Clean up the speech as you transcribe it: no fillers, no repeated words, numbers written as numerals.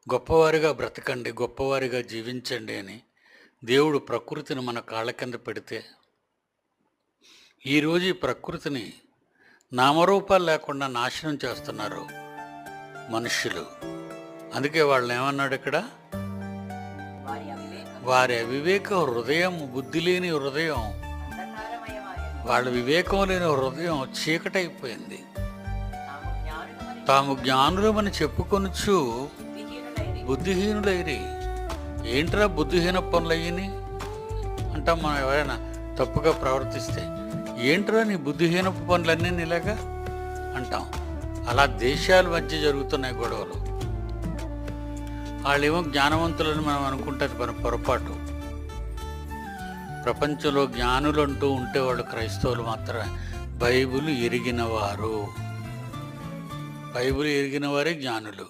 గొప్పవారిగా బ్రతకండి, గొప్పవారిగా జీవించండి అని దేవుడు ప్రకృతిని మన కాళ్ళ కింద పెడితే, ఈరోజు ఈ ప్రకృతిని నామరూపాలు లేకుండా నాశనం చేస్తున్నారు మనుష్యులు. అందుకే వాళ్ళని ఏమన్నాడు ఇక్కడ? వారి అవివేక హృదయం, బుద్ధి లేని హృదయం, వాళ్ళ వివేకం లేని హృదయం చీకటైపోయింది. తాము జ్ఞానులమని చెప్పుకొనుచు బుద్ధిహీనులైరి. ఏంట్రా బుద్ధిహీన పనులయ్యని అంటాం మనం ఎవరైనా తప్పుగా ప్రవర్తిస్తే. ఏంట్రా నీ బుద్ధిహీన పనులన్నీ ఇలాగా అంటాం. అలా దేశాల మధ్య జరుగుతున్నాయి గొడవలు. వాళ్ళేమో జ్ఞానవంతులని మనం అనుకుంటుంది మన పొరపాటు. ప్రపంచంలో జ్ఞానులు అంటూ ఉంటే వాళ్ళు క్రైస్తవులు మాత్రమే. బైబిల్ ఎరిగిన వారే జ్ఞానులు.